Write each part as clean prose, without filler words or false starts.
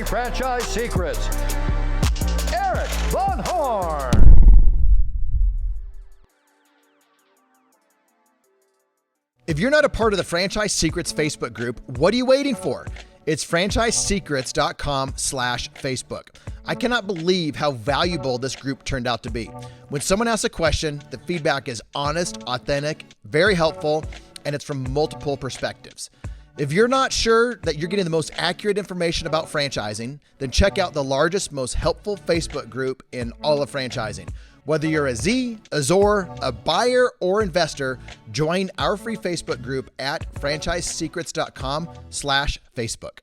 Franchise Secrets, Erik Von Horn. If you're not a part of the Franchise Secrets Facebook group, what are you waiting for? It's franchisesecrets.com/Facebook. I cannot believe how valuable this group turned out to be. When someone asks a question, the feedback is honest, authentic, very helpful, and it's from multiple perspectives. If you're not sure that you're getting the most accurate information about franchising, then check out the largest, most helpful Facebook group in all of franchising. Whether you're a Z, a Zor, a buyer, or investor, join our free Facebook group at franchisesecrets.com/Facebook.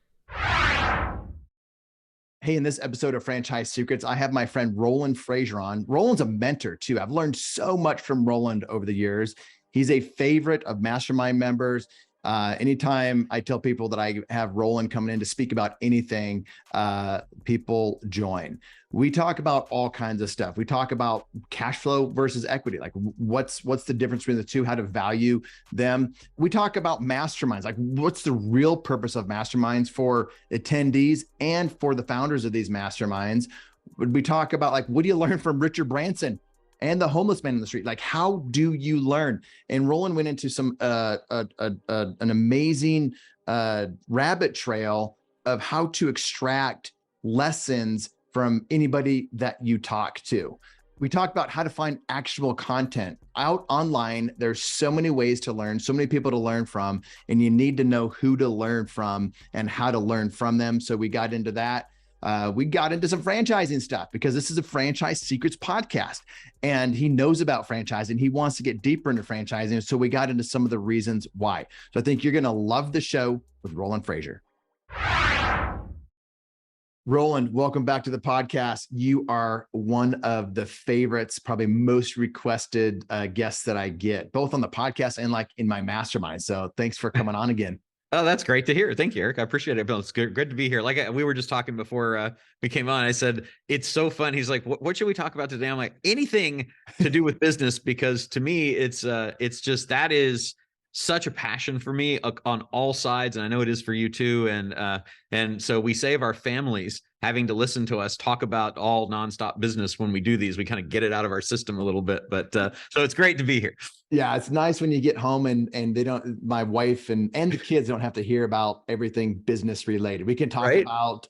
Hey, in this episode of Franchise Secrets, I have my friend Roland Frasier on. Roland's a mentor too. I've learned so much from Roland over the years. He's a favorite of mastermind members. Anytime I tell people that I have Roland coming in to speak about anything, people join. We talk about all kinds of stuff. We talk about cash flow versus equity. Like what's the difference between the two, how to value them. We talk about masterminds, like what's the real purpose of masterminds for attendees and for the founders of these masterminds. We talk about like, what do you learn from Richard Branson and the homeless man in the street? Like, how do you learn? And Roland went into some an amazing rabbit trail of how to extract lessons from anybody that you talk to. We talked about how to find actionable content out online. There's so many ways to learn, so many people to learn from, and you need to know who to learn from and how to learn from them. So we got into that. We got into some franchising stuff because this is a Franchise Secrets podcast and he knows about franchising. He wants to get deeper into franchising. So we got into some of the reasons why. So I think you're going to love the show with Roland Frasier. Roland, welcome back to the podcast. You are one of the favorites, probably most requested guests that I get, both on the podcast and like in my mastermind. So thanks for coming on again. Oh, that's great to hear. Thank you, Erik. I appreciate it. It's good to be here. Like we were just talking before we came on. I said, it's so fun. He's like, what should we talk about today? I'm like, anything to do with business, because to me, it's just, that is such a passion for me on all sides. And I know it is for you too. And so we save our families having to listen to us talk about all nonstop business when we do these. We kind of get it out of our system a little bit, but so it's great to be here. Yeah, it's nice when you get home and they don't, my wife and the kids don't have to hear about everything business related. We can talk about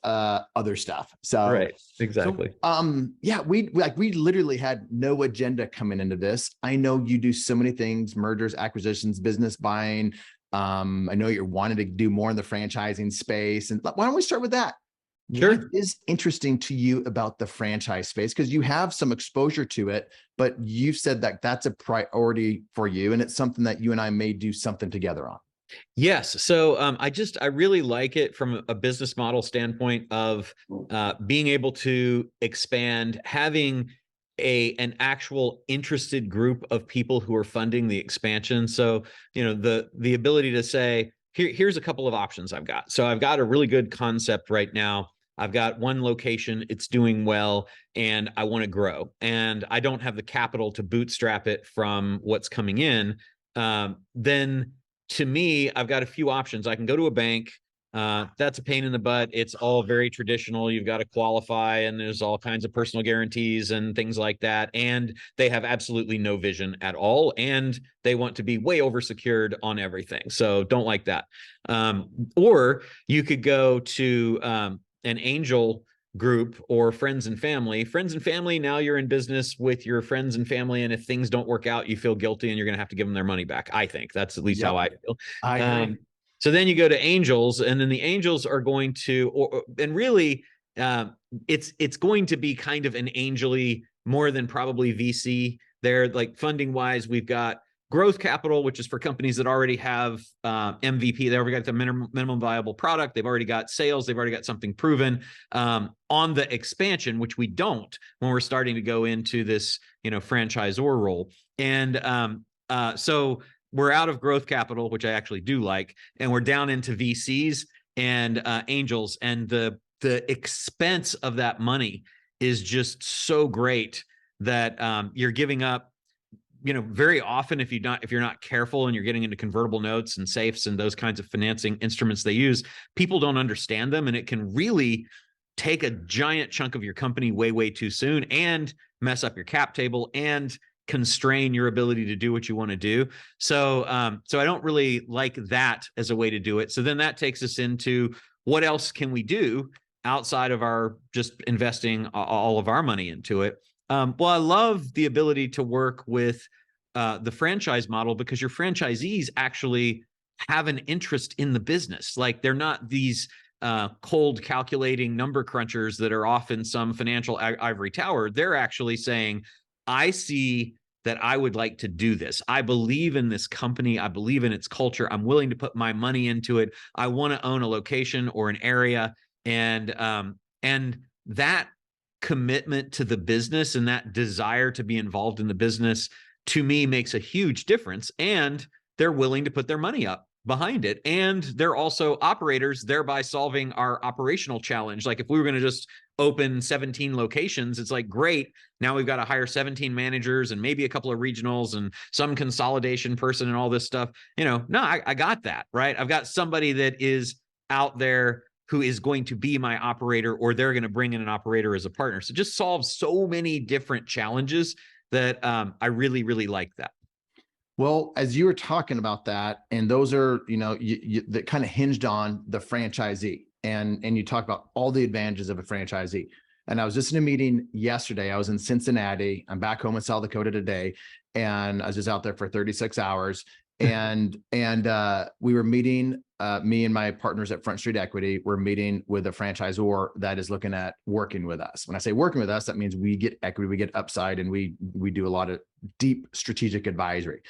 other stuff. So right, exactly. So, yeah, we literally had no agenda coming into this. I know you do so many things: mergers, acquisitions, business buying. I know you're wanting to do more in the franchising space. And why don't we start with that? Sure. What is interesting to you about the franchise space? Because you have some exposure to it, but you've said that that's a priority for you, and it's something that you and I may do something together on. Yes. So I really like it from a business model standpoint of being able to expand, having an actual interested group of people who are funding the expansion. So, the ability to say, here's a couple of options I've got. So I've got a really good concept right now. I've got one location, it's doing well, and I want to grow. And I don't have the capital to bootstrap it from what's coming in. Then to me, I've got a few options. I can go to a bank. That's a pain in the butt. It's all very traditional. You've got to qualify, and there's all kinds of personal guarantees and things like that. And they have absolutely no vision at all. And they want to be way oversecured on everything. So don't like that. Or you could go to an angel group or friends and family. Now you're in business with your friends and family. And if things don't work out, you feel guilty and you're going to have to give them their money back. I think that's at least how I feel. I agree. So then you go to angels, and then the angels are going to, it's going to be kind of an angel-y more than probably VC. They're like funding wise, we've got growth capital, which is for companies that already have MVP. They already got the minimum viable product. They've already got sales. They've already got something proven. On the expansion, which we don't when we're starting to go into this, franchisor role. And so we're out of growth capital, which I actually do like, and we're down into VCs and angels. And the expense of that money is just so great that you're giving up. Very often, if you're not careful and you're getting into convertible notes and safes and those kinds of financing instruments they use, people don't understand them, and it can really take a giant chunk of your company way, way too soon and mess up your cap table and constrain your ability to do what you want to do. So I don't really like that as a way to do it. So then that takes us into what else can we do outside of our just investing all of our money into it. Well, I love the ability to work with the franchise model, because your franchisees actually have an interest in the business. Like, they're not these cold calculating number crunchers that are off in some financial ivory tower. They're actually saying, I see that I would like to do this. I believe in this company. I believe in its culture. I'm willing to put my money into it. I want to own a location or an area. And that commitment to the business and that desire to be involved in the business, to me, makes a huge difference. And they're willing to put their money up behind it. And they're also operators, thereby solving our operational challenge. Like, if we were going to just open 17 locations, it's like, great, now we've got to hire 17 managers and maybe a couple of regionals and some consolidation person and all this stuff. No, I got that, right? I've got somebody that is out there who is going to be my operator, or they're going to bring in an operator as a partner. So it just solves so many different challenges that I really, really like that. Well, as you were talking about that, and those are, that kind of hinged on the franchisee, and you talk about all the advantages of a franchisee. And I was just in a meeting yesterday. I was in Cincinnati. I'm back home in South Dakota today, and I was just out there for 36 hours. And we were meeting, me and my partners at Front Street Equity, we're meeting with a franchisor that is looking at working with us. When I say working with us, that means we get equity, we get upside, and we do a lot of deep strategic advisory.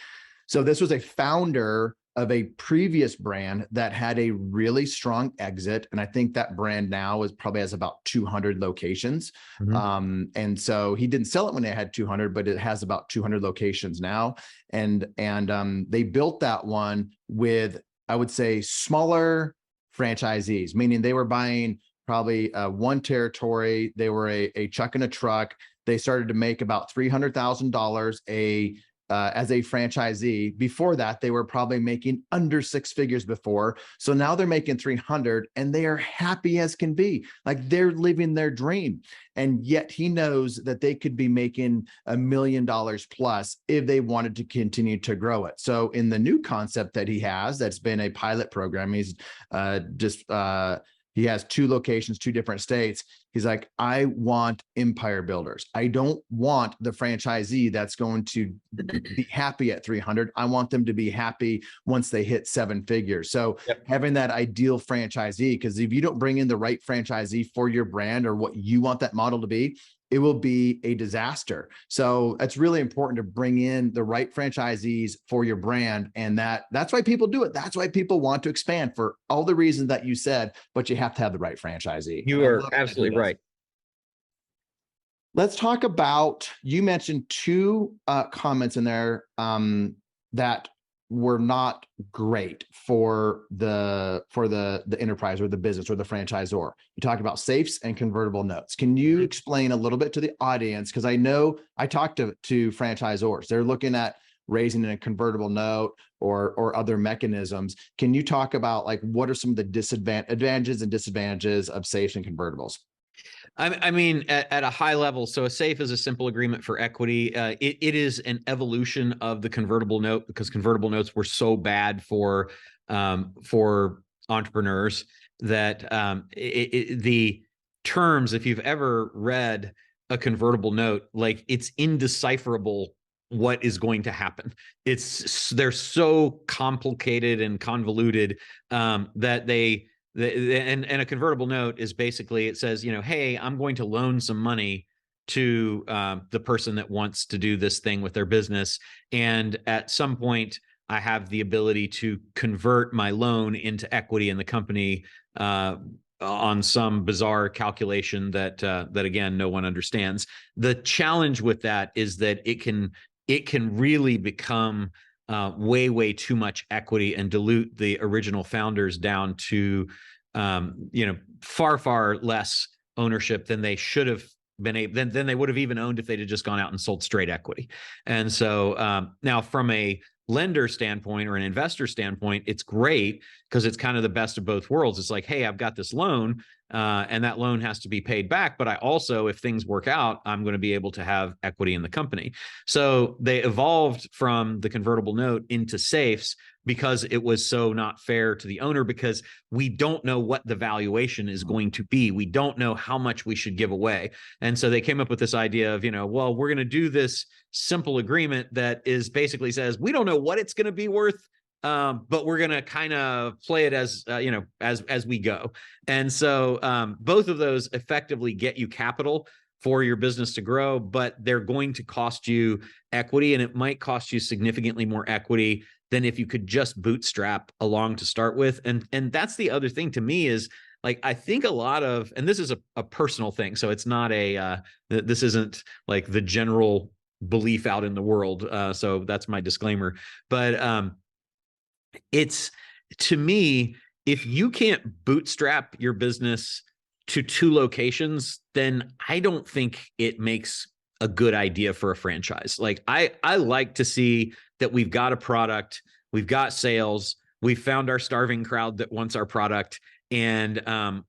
So this was a founder of a previous brand that had a really strong exit. And I think that brand now probably has about 200 locations. Mm-hmm. And so he didn't sell it when they had 200, but it has about 200 locations now. And they built that one with, I would say, smaller franchisees, meaning they were buying probably one territory. They were a chuck and a truck. They started to make about $300,000 as a franchisee. Before that, they were probably making under six figures before. So now they're making 300 and they are happy as can be. Like, they're living their dream. And yet he knows that they could be making $1 million plus if they wanted to continue to grow it. So in the new concept that he has, that's been a pilot program, he's he has 2 locations, 2 different states. He's like, I want empire builders. I don't want the franchisee that's going to be happy at 300. I want them to be happy once they hit 7 figures. So having that ideal franchisee, because if you don't bring in the right franchisee for your brand or what you want that model to be, it will be a disaster. So it's really important to bring in the right franchisees for your brand. And that's why people do it. That's why people want to expand, for all the reasons that you said, but you have to have the right franchisee. You are absolutely right. Let's talk about, you mentioned 2 comments in there that were not great for the enterprise or the business or the franchisor. You talked about safes and convertible notes. Can you explain a little bit to the audience? Because I know I talked to franchisors. They're looking at raising a convertible note or other mechanisms. Can you talk about, like, what are some of the advantages and disadvantages of safes and convertibles? I mean, at a high level, so a safe is a simple agreement for equity. It is an evolution of the convertible note, because convertible notes were so bad for entrepreneurs that the terms, if you've ever read a convertible note, like, it's indecipherable what is going to happen. They're so complicated and convoluted that and a convertible note is basically, it says, hey, I'm going to loan some money to the person that wants to do this thing with their business. And at some point, I have the ability to convert my loan into equity in the company on some bizarre calculation that again, no one understands. The challenge with that is that it can really become way too much equity and dilute the original founders down to far less ownership than they should have been able, than they would have even owned if they'd have just gone out and sold straight equity. And so now, from a lender standpoint or an investor standpoint, it's great because it's kind of the best of both worlds. It's like, hey, I've got this loan, and that loan has to be paid back. But I also, if things work out, I'm going to be able to have equity in the company. So they evolved from the convertible note into safes because it was so not fair to the owner, because we don't know what the valuation is going to be. We don't know how much we should give away. And so they came up with this idea of, well, we're going to do this simple agreement that is basically says, we don't know what it's going to be worth, but we're going to kind of play it as, as we go. And so both of those effectively get you capital for your business to grow, but they're going to cost you equity, and it might cost you significantly more equity than if you could just bootstrap along to start with. And that's the other thing to me is, like, I think a lot of, and this is a personal thing, so it's not this isn't like the general belief out in the world. So that's my disclaimer. But it's, to me, if you can't bootstrap your business to 2 locations, then I don't think it makes a good idea for a franchise. Like, I like to see that we've got a product, we've got sales, we've found our starving crowd that wants our product, and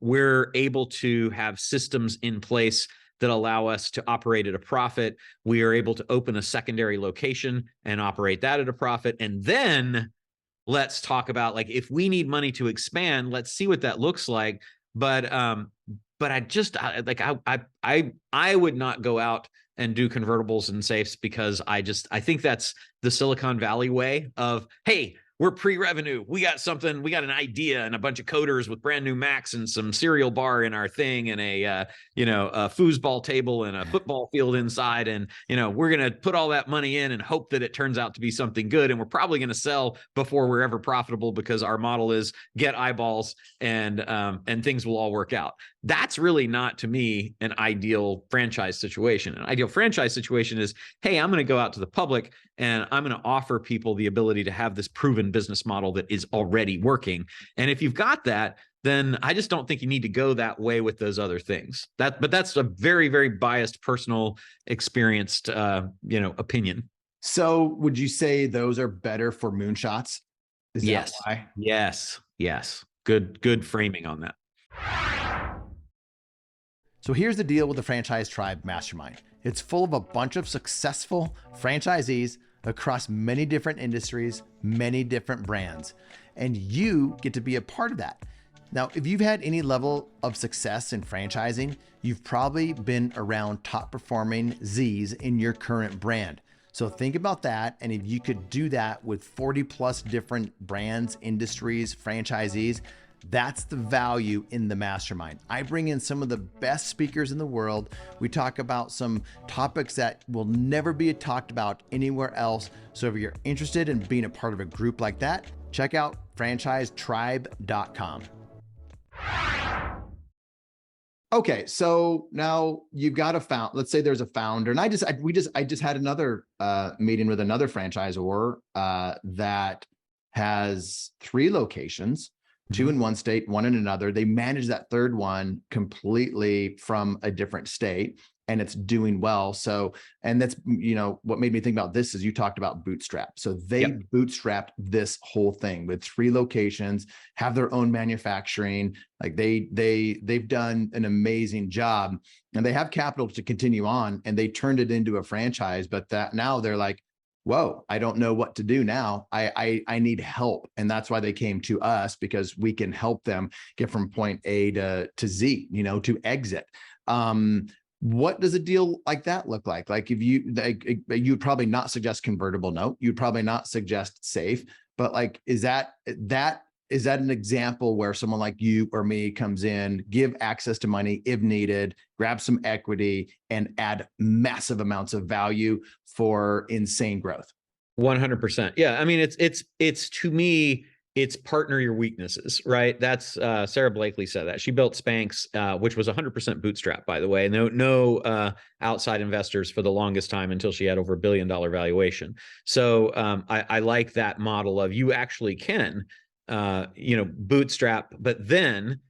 we're able to have systems in place that allow us to operate at a profit. We are able to open a secondary location and operate that at a profit. And then let's talk about, like, if we need money to expand, let's see what that looks like. But I would not go out and do convertibles and safes, because I think that's the Silicon Valley way of, hey, we're pre-revenue. We got something, we got an idea and a bunch of coders with brand new Macs and some cereal bar in our thing and a foosball table and a football field inside. And, we're going to put all that money in and hope that it turns out to be something good. And we're probably going to sell before we're ever profitable, because our model is get eyeballs and things will all work out. That's really not, to me, an ideal franchise situation. An ideal franchise situation is, hey, I'm going to go out to the public and I'm going to offer people the ability to have this proven business model that is already working. And if you've got that, then I just don't think you need to go that way with those other things. But that's a very, very biased, personal, experienced, opinion. So would you say those are better for moonshots? Is Yes. that why? Yes. Good framing on that. So here's the deal with the Franchise Tribe Mastermind. It's full of a bunch of successful franchisees across many different industries, many different brands, and you get to be a part of that. Now, if you've had any level of success in franchising, you've probably been around top performing Z's in your current brand. So think about that. And if you could do that with 40 plus different brands, industries, franchisees, that's the value in the mastermind. I bring in some of the best speakers in the world. We talk about some topics that will never be talked about anywhere else. So if you're interested in being a part of a group like that, check out franchisetribe.com. Okay, so now you've got a founder. Let's say there's a founder, and I just had another meeting with another franchisor that has 3 locations. 2 in one state, 1 in another. They manage that third one completely from a different state, and it's doing well. So, and that's, what made me think about this is you talked about bootstrap. So they bootstrapped this whole thing with 3 locations, have their own manufacturing. Like they've done an amazing job, and they have capital to continue on, and they turned it into a franchise. But that now they're like, whoa, I don't know what to do now. I need help. And that's why they came to us, because we can help them get from point A to Z, to exit. What does a deal like that look like? Like if you'd probably not suggest convertible note, you'd probably not suggest safe, but like, is that an example where someone like you or me comes in, give access to money if needed, grab some equity, and add massive amounts of value for insane growth? 100%. Yeah. I mean, it's to me, it's partner your weaknesses, right? That's Sarah Blakely said that. She built Spanx, which was 100% bootstrap, by the way. No outside investors for the longest time until she had over $1 billion valuation. So I like that model of you actually can bootstrap, but then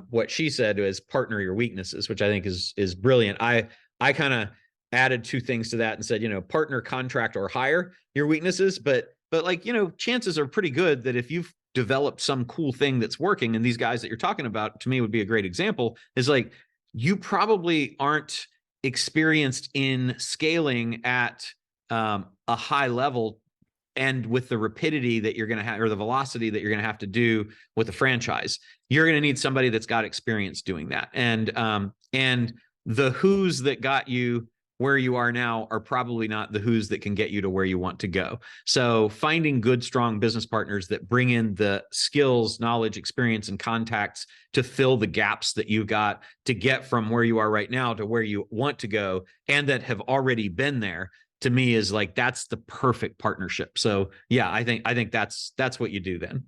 what she said was partner your weaknesses, which I think is brilliant. I kind of added 2 things to that and said, partner, contract, or hire your weaknesses, but like, chances are pretty good that if you've developed some cool thing that's working. And these guys that you're talking about, to me, would be a great example, is like, you probably aren't experienced in scaling at a high level and with the rapidity that you're going to have, or the velocity that you're going to have to do with a franchise. You're going to need somebody that's got experience doing that. And the who's that got you where you are now are probably not the who's that can get you to where you want to go. So finding good, strong business partners that bring in the skills, knowledge, experience, and contacts to fill the gaps that you've got to get from where you are right now to where you want to go, and that have already been there, to me is like, that's the perfect partnership. So yeah, I think that's what you do then.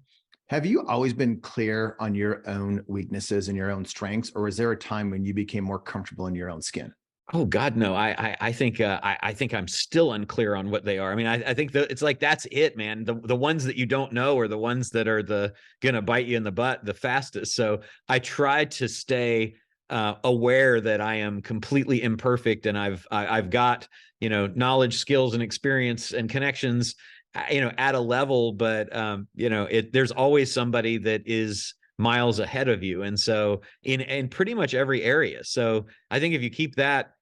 Have you always been clear on your own weaknesses and your own strengths, or is there a time when you became more comfortable in your own skin? Oh God, no. I think I'm still unclear on what they are. I mean, I think it's like, that's it, man. The ones that you don't know are the ones that are gonna bite you in the butt the fastest. So I try to stay aware that I am completely imperfect, and I've got, knowledge, skills, and experience and connections, at a level, but there's always somebody that is miles ahead of you. And so in pretty much every area. So I think if you keep that,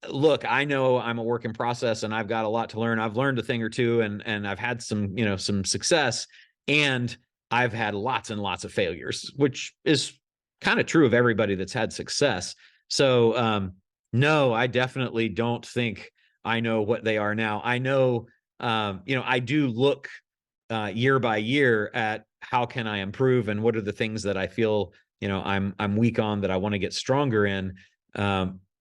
look, I know I'm a work in process and I've got a lot to learn. I've learned a thing or two, and I've had some success, and I've had lots and lots of failures, which is kind of true of everybody that's had success. So no, I definitely don't think I know what they are now. I know, I do look year by year at how can I improve, and what are the things that I feel, I'm weak on, that I want to get stronger in.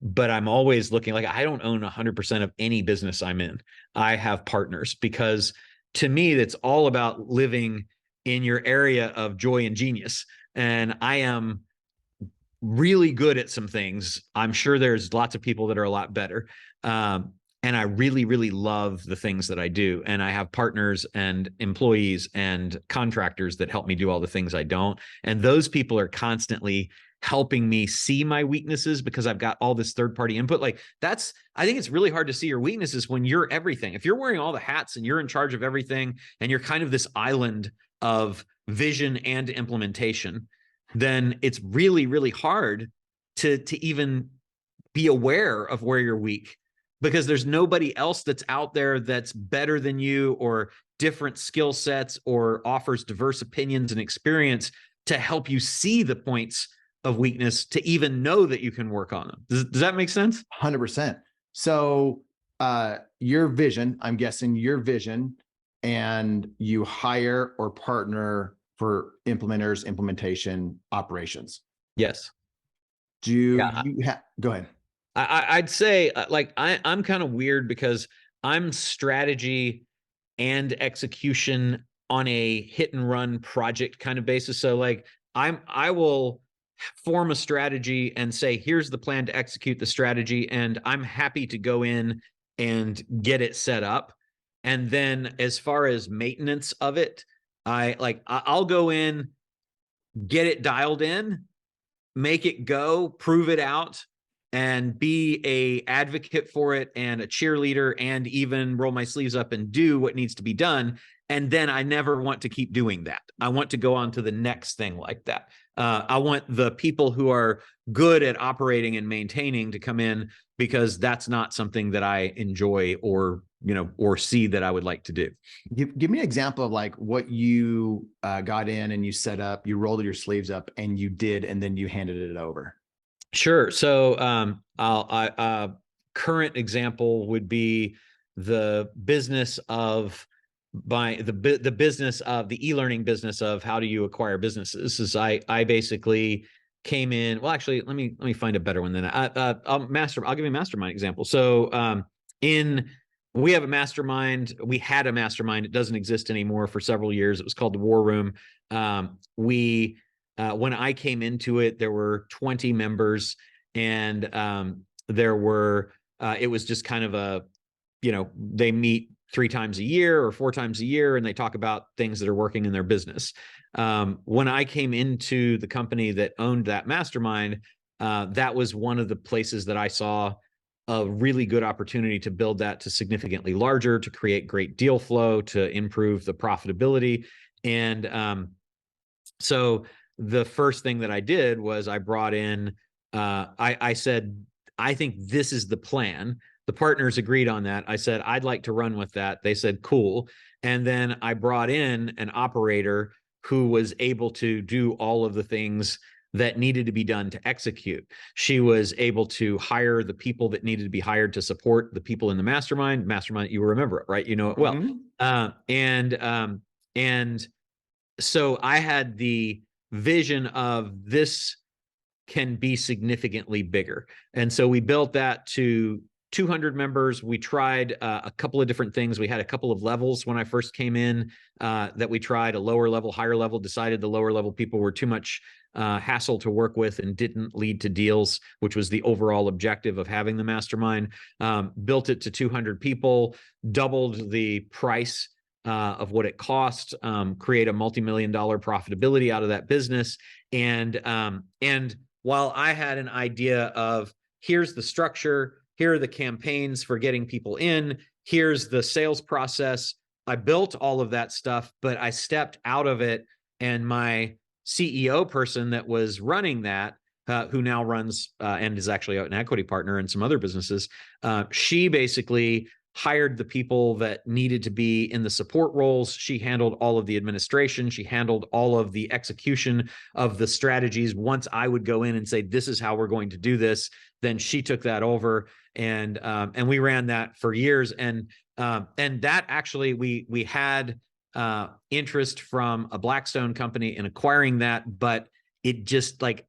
But I'm always looking, like, I don't own 100% of any business I'm in. I have partners, because to me, that's all about living in your area of joy and genius. And I am really good at some things. I'm sure there's lots of people that are a lot better. And I really, really love the things that I do. And I have partners and employees and contractors that help me do all the things I don't. And those people are constantly helping me see my weaknesses, because I've got all this third-party input. Like, I think it's really hard to see your weaknesses when you're everything. If you're wearing all the hats and you're in charge of everything, and you're kind of this island of vision and implementation, then it's really, really hard to even be aware of where you're weak, because there's nobody else that's out there that's better than you, or different skill sets, or offers diverse opinions and experience to help you see the points of weakness to even know that you can work on them. Does that make sense? 100%. So your vision, I'm guessing your vision, and you hire or partner for implementers, implementation, operations. Yes. You go ahead. I'd say, like, I'm kind of weird, because I'm strategy and execution on a hit and run project kind of basis. So like, I will form a strategy and say, here's the plan to execute the strategy, and I'm happy to go in and get it set up. And then as far as maintenance of it, I'll go in, get it dialed in, make it go, prove it out, and be a advocate for it, and a cheerleader, and even roll my sleeves up and do what needs to be done. And then I never want to keep doing that. I want to go on to the next thing like that. I want the people who are good at operating and maintaining to come in, because that's not something that I enjoy or see that I would like to do. Give me an example of like what you got in and you set up, you rolled your sleeves up and you did, and then you handed it over. Sure. So current example would be the business of the business of the e-learning business of how do you acquire businesses. Is I basically came in. Well, actually, let me find a better one than that. I'll give you a mastermind example. So we have a mastermind. We had a mastermind. It doesn't exist anymore for several years. It was called the War Room. When I came into it, there were 20 members, and it was just kind of they meet 3 times a year or 4 times a year, and they talk about things that are working in their business. When I came into the company that owned that mastermind, that was one of the places that I saw a really good opportunity to build that to significantly larger, to create great deal flow, to improve the profitability. So the first thing that I did was I brought in, I said, I think this is the plan. The partners agreed on that. I said, I'd like to run with that. They said, cool. And then I brought in an operator who was able to do all of the things that needed to be done to execute. She was able to hire the people that needed to be hired to support the people in the mastermind. Mastermind, you remember it, right? You know it well. And so I had the vision of this can be significantly bigger. And so we built that to 200 members. We tried a couple of different things. We had a couple of levels when I first came in that we tried, a lower level, higher level, decided the lower level people were too much hassle to work with and didn't lead to deals, which was the overall objective of having the mastermind. Built it to 200 people, doubled the price of what it cost, create a multi-million-dollar profitability out of that business. And while I had an idea of here's the structure, here are the campaigns for getting people in, here's the sales process, I built all of that stuff, but I stepped out of it, and my CEO person that was running that, who now runs and is actually an equity partner in some other businesses, she basically hired the people that needed to be in the support roles. She handled all of the administration. She handled all of the execution of the strategies. Once I would go in and say, this is how we're going to do this, then she took that over, and we ran that for years. And that actually, we had interest from a Blackstone company in acquiring that, but it just like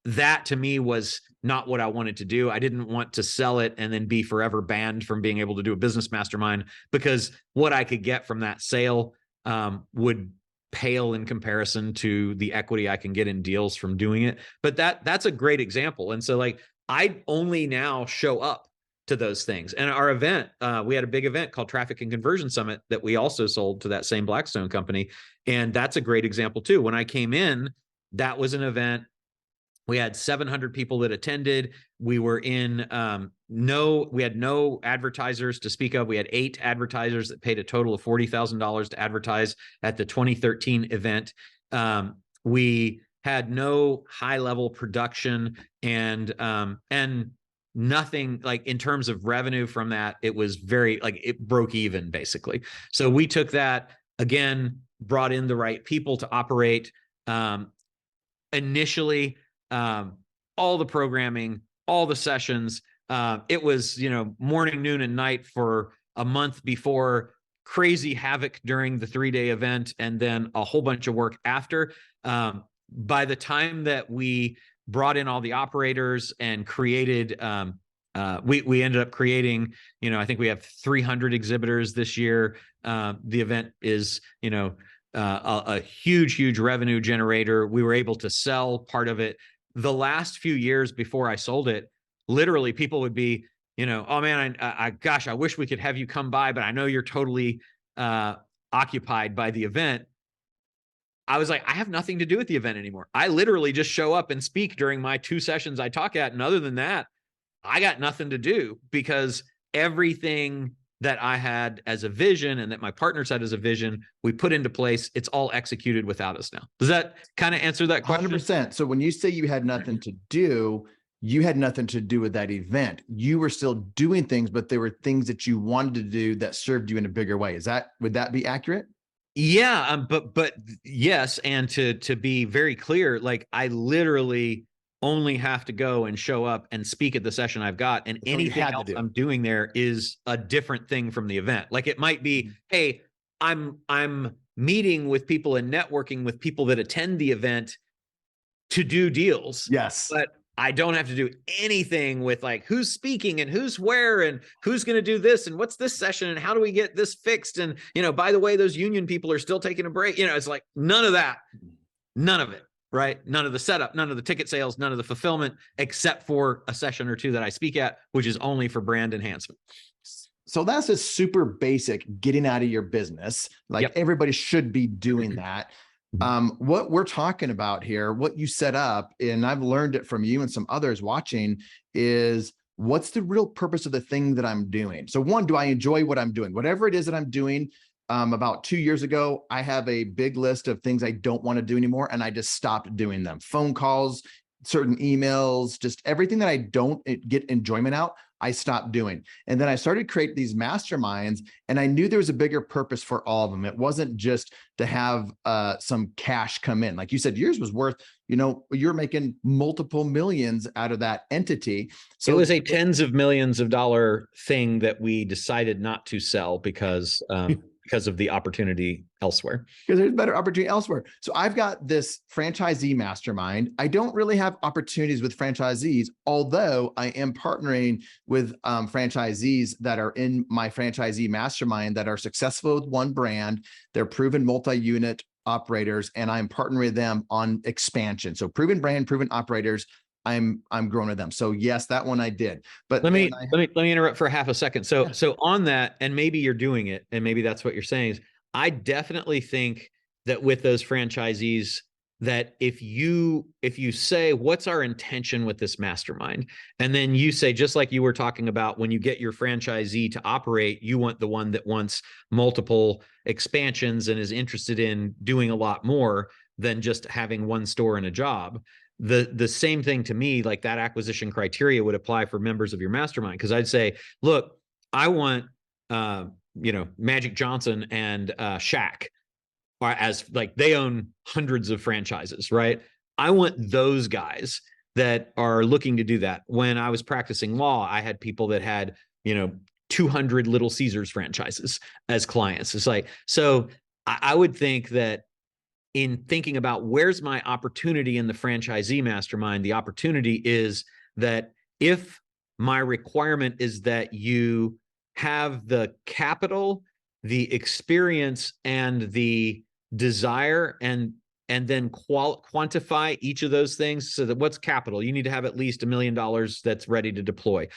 that to me was not what I wanted to do. I didn't want to sell it and then be forever banned from being able to do a business mastermind, because what I could get from that sale would pale in comparison to the equity I can get in deals from doing it. But that's a great example. And so like, I only now show up to those things. And our event, we had a big event called Traffic and Conversion Summit that we also sold to that same Blackstone company. And that's a great example too. When I came in, that was an event. We had 700 people that attended. We were in we had no advertisers to speak of. We had 8 advertisers that paid a total of $40,000 to advertise at the 2013 event. We had no high level production and nothing like in terms of revenue from that. It was very like it broke even basically. So we took that again, brought in the right people to operate. Initially, all the programming, all the sessions, it was, morning, noon, and night for a month before, crazy havoc during the 3-day event, and then a whole bunch of work after. By the time that we brought in all the operators and created, we ended up creating, I think we have 300 exhibitors this year. The event is, a huge revenue generator. We were able to sell part of it. The last few years before I sold it, literally people would be, oh man, gosh, I wish we could have you come by, but I know you're totally occupied by the event. I was like, I have nothing to do with the event anymore. I literally just show up and speak during my 2 sessions I talk at. And other than that, I got nothing to do, because everything that I had as a vision and that my partners had as a vision, we put into place. It's all executed without us now. Does that kind of answer that question? 100%. So when you say you had nothing to do, you had nothing to do with that event. You were still doing things, but there were things that you wanted to do that served you in a bigger way. Would that be accurate? Yeah. But yes. And to be very clear, like I literally only have to go and show up and speak at the session I've got, and anything else I'm doing there is a different thing from the event. Like it might be, hey, I'm meeting with people and networking with people that attend the event to do deals. Yes. But I don't have to do anything with like who's speaking and who's where and who's going to do this and what's this session and how do we get this fixed. And, by the way, those union people are still taking a break. It's like none of that, none of it. Right? None of the setup, none of the ticket sales, none of the fulfillment, except for a session or 2 that I speak at, which is only for brand enhancement. So that's a super basic getting out of your business. Like everybody should be doing that. What we're talking about here, what you set up, and I've learned it from you and some others watching, is what's the real purpose of the thing that I'm doing? So 1, do I enjoy what I'm doing? Whatever it is that I'm doing, about 2 years ago, I have a big list of things I don't want to do anymore. And I just stopped doing them. Phone calls, certain emails, just everything that I don't get enjoyment out, I stopped doing. And then I started creating these masterminds, and I knew there was a bigger purpose for all of them. It wasn't just to have some cash come in. Like you said, yours was worth, you're making multiple millions out of that entity. So it was a tens of millions of dollar thing that we decided not to sell because of the opportunity elsewhere. Because there's better opportunity elsewhere. So I've got this franchisee mastermind. I don't really have opportunities with franchisees, although I am partnering with franchisees that are in my franchisee mastermind that are successful with one brand. They're proven multi-unit operators, and I'm partnering with them on expansion. So proven brand, proven operators. I'm growing with them. So yes, that one I did. But let me interrupt for half a second. So on that, and maybe you're doing it, and maybe that's what you're saying is, I definitely think that with those franchisees, that if you say, what's our intention with this mastermind? And then you say, just like you were talking about, when you get your franchisee to operate, you want the one that wants multiple expansions and is interested in doing a lot more than just having one store and a job. The same thing to me, like that acquisition criteria would apply for members of your mastermind. Cause I'd say, look, I want, Magic Johnson and Shaq as like, they own hundreds of franchises, right? I want those guys that are looking to do that. When I was practicing law, I had people that had, 200 Little Caesars franchises as clients. It's like, so I would think that in thinking about where's my opportunity in the franchisee mastermind, the opportunity is that if my requirement is that you have the capital, the experience, and the desire, and then quantify each of those things. So that what's capital? You need to have at least $1 million that's ready to deploy,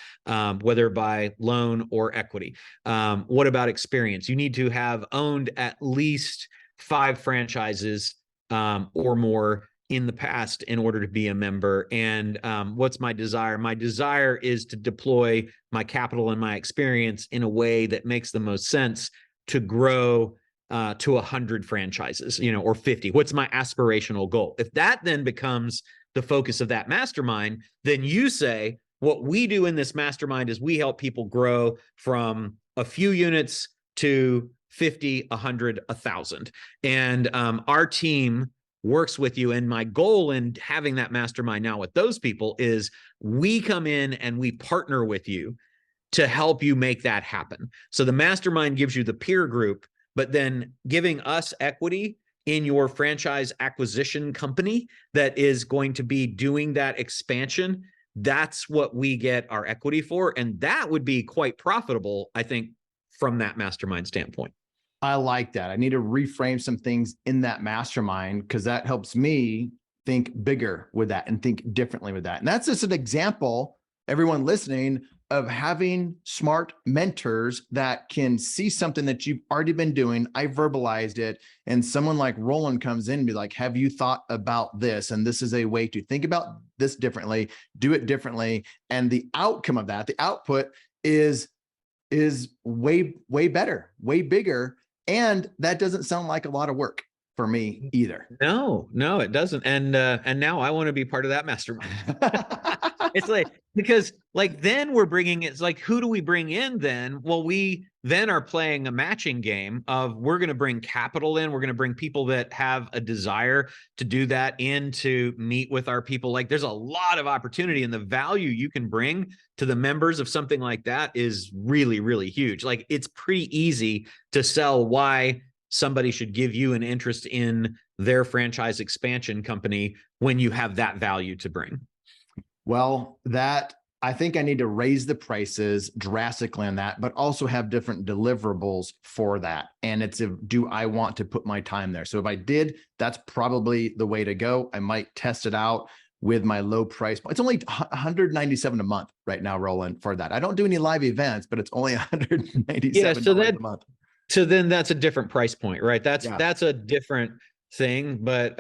whether by loan or equity. What about experience? You need to have owned at least 5 franchises or more in the past in order to be a member. And what's my desire? My desire is to deploy my capital and my experience in a way that makes the most sense to grow to 100 franchises, or 50. What's my aspirational goal? If that then becomes the focus of that mastermind, then you say, what we do in this mastermind is we help people grow from a few units to 50, 100, 1,000. And our team works with you. And my goal in having that mastermind now with those people is we come in and we partner with you to help you make that happen. So the mastermind gives you the peer group, but then giving us equity in your franchise acquisition company that is going to be doing that expansion, that's what we get our equity for. And that would be quite profitable, I think, from that mastermind standpoint. I like that. I need to reframe some things in that mastermind because that helps me think bigger with that and think differently with that. And that's just an example, everyone listening, of having smart mentors that can see something that you've already been doing. I verbalized it, and someone like Roland comes in and be like, have you thought about this? And this is a way to think about this differently, do it differently. And the outcome of that, the output is way, way better, way bigger. And that doesn't sound like a lot of work for me either. No, it doesn't. And now I want to be part of that mastermind. It's like, because like, then we're bringing, it's like, who do we bring in then? Well, we then are playing a matching game of, we're going to bring capital in. We're going to bring people that have a desire to do that in to meet with our people. Like, there's a lot of opportunity, and the value you can bring to the members of something like that is really, really huge. Like, it's pretty easy to sell why somebody should give you an interest in their franchise expansion company when you have that value to bring. Well, I think I need to raise the prices drastically on that, but also have different deliverables for that. And it's do I want to put my time there? So if I did, that's probably the way to go. I might test it out with my low price. It's only $197 a month right now, Roland, for that. I don't do any live events, but it's only $197 a month. So then that's a different price point, right? That's a different thing. But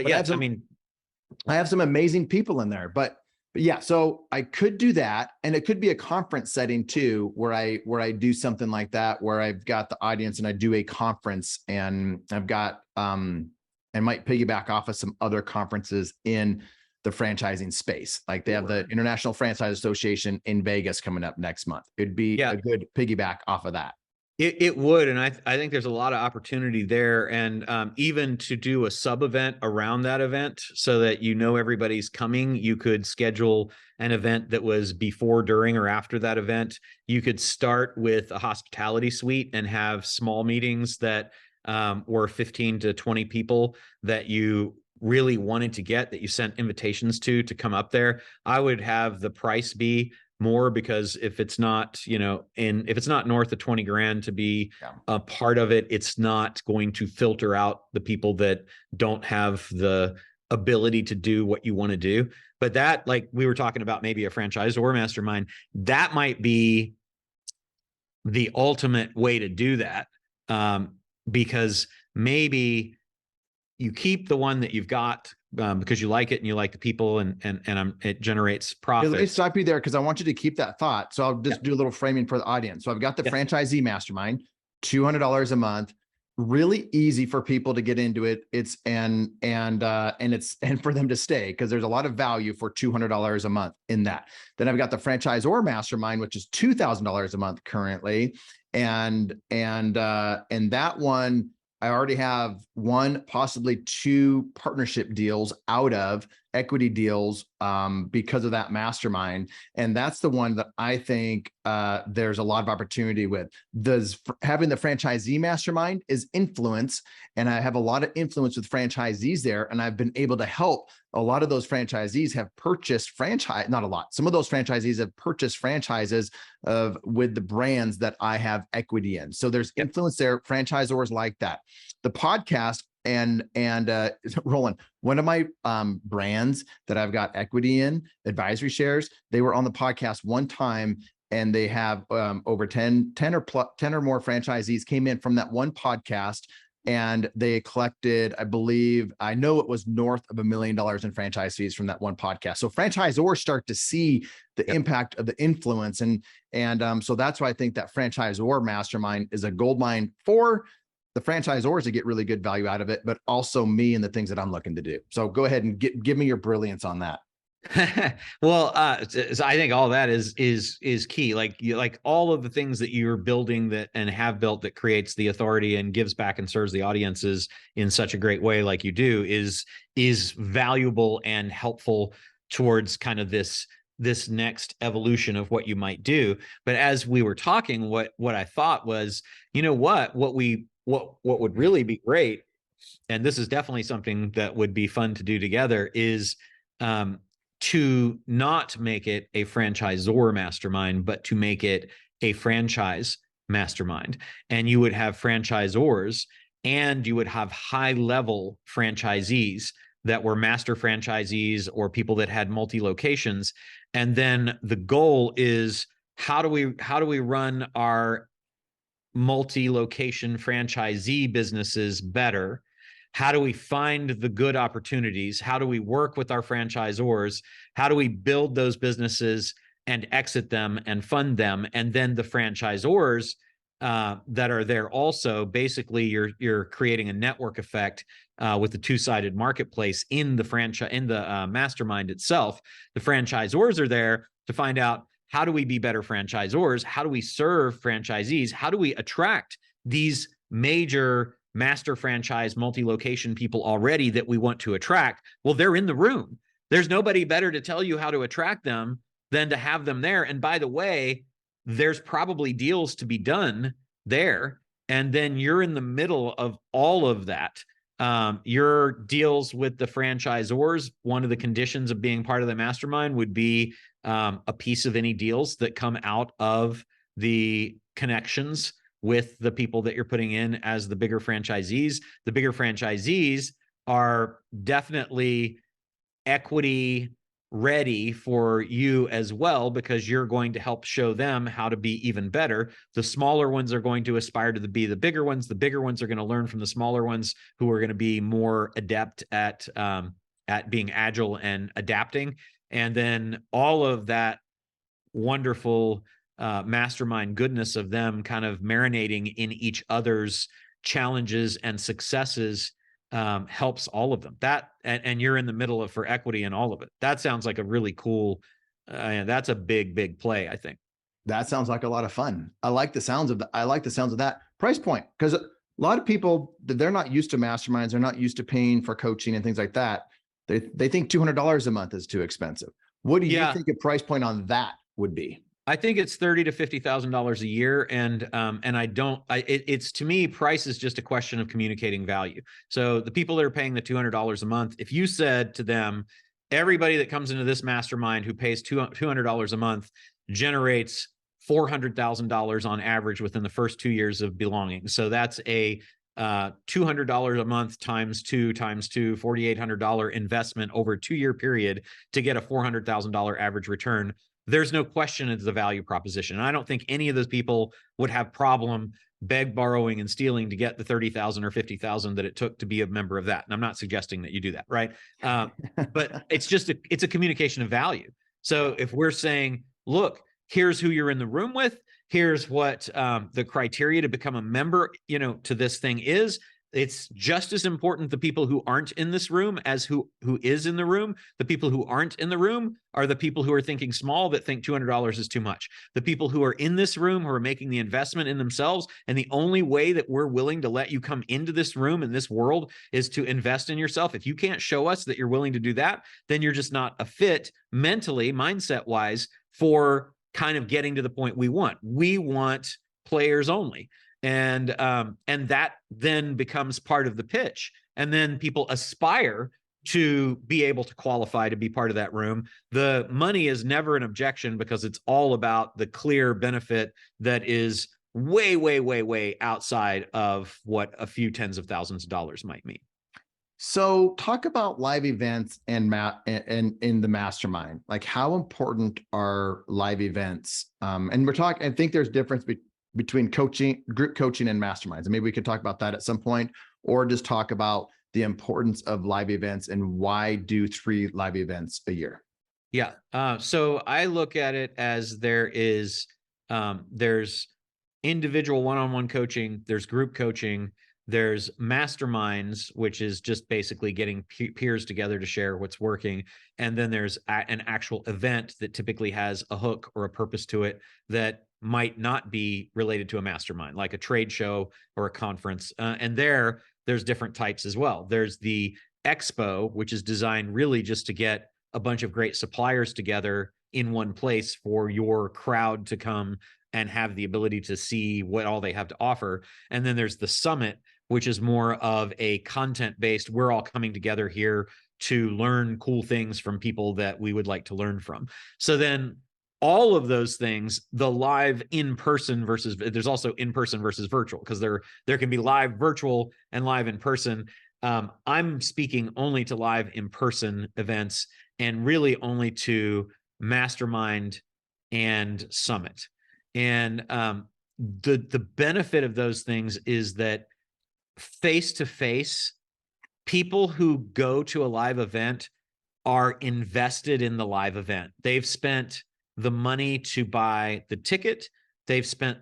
yes, I have some amazing people in there, but But yeah, so I could do that, and it could be a conference setting too, where I do something like that, where I've got the audience and I do a conference, and I've got I might piggyback off of some other conferences in the franchising space. Like they have the International Franchise Association in Vegas coming up next month. It'd be a good piggyback off of that. It would, and I think there's a lot of opportunity there, and even to do a sub event around that event so that everybody's coming. You could schedule an event that was before, during, or after that event. You could start with a hospitality suite and have small meetings that were 15 to 20 people that you really wanted to get, that you sent invitations to come up there. I would have the price be more, because if it's not, if it's not north of 20 grand to be a part of it, it's not going to filter out the people that don't have the ability to do what you want to do. But that, like we were talking about, maybe a franchisor mastermind, that might be the ultimate way to do that. Because maybe you keep the one that you've got because you like it and you like the people, and it generates profit. Let me stop you there, because I want you to keep that thought. So I'll just do a little framing for the audience. So I've got the franchisee mastermind, $200 a month, really easy for people to get into it. It's and for them to stay, because there's a lot of value for $200 a month in that. Then I've got the franchisor mastermind, which is $2,000 a month currently, and that one, I already have one, possibly two partnership deals out of equity deals because of that mastermind. And that's the one that I think there's a lot of opportunity with. Having the franchisee mastermind is influence. And I have a lot of influence with franchisees there. And I've been able to help a lot of those franchisees have purchased not a lot. Some of those franchisees have purchased franchises with the brands that I have equity in. So there's influence there. Franchisors like that. The podcast and Roland, one of my brands that I've got equity in, Advisory Shares, they were on the podcast one time, and they have over 10 or more franchisees came in from that one podcast, and they collected, I know it was north of $1 million in franchise fees from that one podcast. So franchisors start to see the impact of the influence. And so that's why I think that franchisor mastermind is a gold mine for the franchisors to get really good value out of it, but also me and the things that I'm looking to do. So go ahead and give me your brilliance on that. Well, so I think all that is key. Like all of the things that you're building that and have built that creates the authority and gives back and serves the audiences in such a great way, like you do, is valuable and helpful towards kind of this next evolution of what you might do. But as we were talking, what I thought was, what would really be great, and this is definitely something that would be fun to do together, is to not make it a franchisor mastermind, but to make it a franchise mastermind. And you would have franchisors, and you would have high-level franchisees that were master franchisees or people that had multi-locations. And then the goal is, how do we run our multi-location franchisee businesses better? How do we find the good opportunities? How do we work with our franchisors? How do we build those businesses and exit them and fund them? And then the franchisors that are there also, basically you're creating a network effect with the two-sided marketplace in the mastermind itself. The franchisors are there to find out, how do we be better franchisors? How do we serve franchisees? How do we attract these major master franchise multi-location people already that we want to attract? Well, they're in the room. There's nobody better to tell you how to attract them than to have them there. And by the way, there's probably deals to be done there. And then you're in the middle of all of that. Your deals with the franchisors, one of the conditions of being part of the mastermind would be a piece of any deals that come out of the connections with the people that you're putting in as the bigger franchisees. The bigger franchisees are definitely equity ready for you as well, because you're going to help show them how to be even better. The smaller ones are going to aspire to be the bigger ones. The bigger ones are going to learn from the smaller ones, who are going to be more adept at being agile and adapting. And then all of that wonderful mastermind goodness of them kind of marinating in each other's challenges and successes helps all of them. And you're in the middle of for equity in all of it. That sounds like a really cool, that's a big play, I think. That sounds like a lot of fun. I like the sounds of that price point, because a lot of people, they're not used to masterminds. They're not used to paying for coaching and things like that. They think $200 a month is too expensive. What do you think a price point on that would be? I think it's $30,000 to $50,000 a year, and it's to me, price is just a question of communicating value. So the people that are paying the $200 a month, if you said to them, everybody that comes into this mastermind who pays $200 a month generates $400,000 on average within the first 2 years of belonging. So that's a $200 a month times two, $4,800 investment over a 2-year period to get a $400,000 average return. There's no question it's the value proposition. And I don't think any of those people would have problem borrowing and stealing to get the 30,000 or 50,000 that it took to be a member of that. And I'm not suggesting that you do that, right? But it's a communication of value. So if we're saying, look, here's who you're in the room with, here's what the criteria to become a member, to this thing is. It's just as important the people who aren't in this room as who is in the room. The people who aren't in the room are the people who are thinking small, that think $200 is too much. The people who are in this room, who are making the investment in themselves, and the only way that we're willing to let you come into this room in this world is to invest in yourself. If you can't show us that you're willing to do that, then you're just not a fit mentally, mindset-wise, for kind of getting to the point we want. We want players only. And that then becomes part of the pitch. And then people aspire to be able to qualify to be part of that room. The money is never an objection, because it's all about the clear benefit that is way outside of what a few tens of thousands of dollars might mean. So talk about live events and in the mastermind. Like, how important are live events? And I think there's difference between coaching, group coaching, and masterminds. And maybe we could talk about that at some point, or just talk about the importance of live events and why do 3 live events a year. Yeah. So I look at it as there's individual one-on-one coaching, there's group coaching, there's masterminds, which is just basically getting peers together to share what's working. And then there's an actual event that typically has a hook or a purpose to it that might not be related to a mastermind, like a trade show or a conference. And there's different types as well. There's the expo, which is designed really just to get a bunch of great suppliers together in one place for your crowd to come and have the ability to see what all they have to offer. And then there's the summit, which is more of a content-based, we're all coming together here to learn cool things from people that we would like to learn from. So then all of those things, the live in-person versus, there's also in-person versus virtual, because there can be live virtual and live in-person. I'm speaking only to live in-person events, and really only to mastermind and summit. And the benefit of those things is that face-to-face, people who go to a live event are invested in the live event. They've spent the money to buy the ticket. They've spent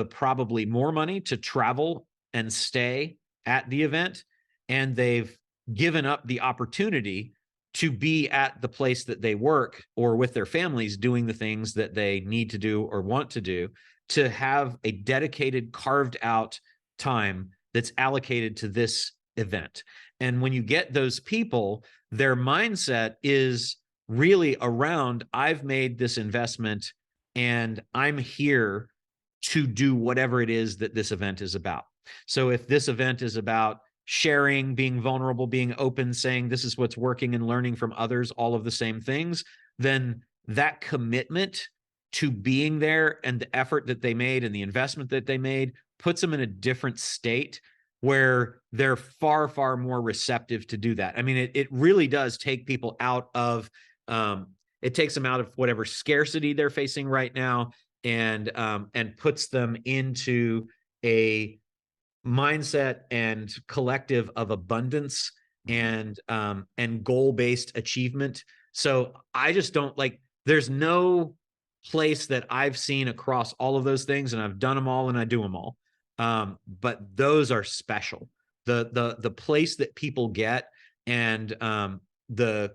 probably more money to travel and stay at the event. And they've given up the opportunity to be at the place that they work or with their families doing the things that they need to do or want to do, to have a dedicated, carved out time that's allocated to this event. And when you get those people, their mindset is really around, I've made this investment and I'm here to do whatever it is that this event is about. So if this event is about sharing, being vulnerable, being open, saying this is what's working, and learning from others, all of the same things, then that commitment to being there and the effort that they made and the investment that they made puts them in a different state where they're far more receptive to do that. I mean, it really does take people out of, it takes them out of whatever scarcity they're facing right now, and puts them into a mindset and collective of abundance and goal-based achievement, So I just don't like, there's no place that I've seen across all of those things, and I've done them all and I do them all. But those are special. The place that people get, and the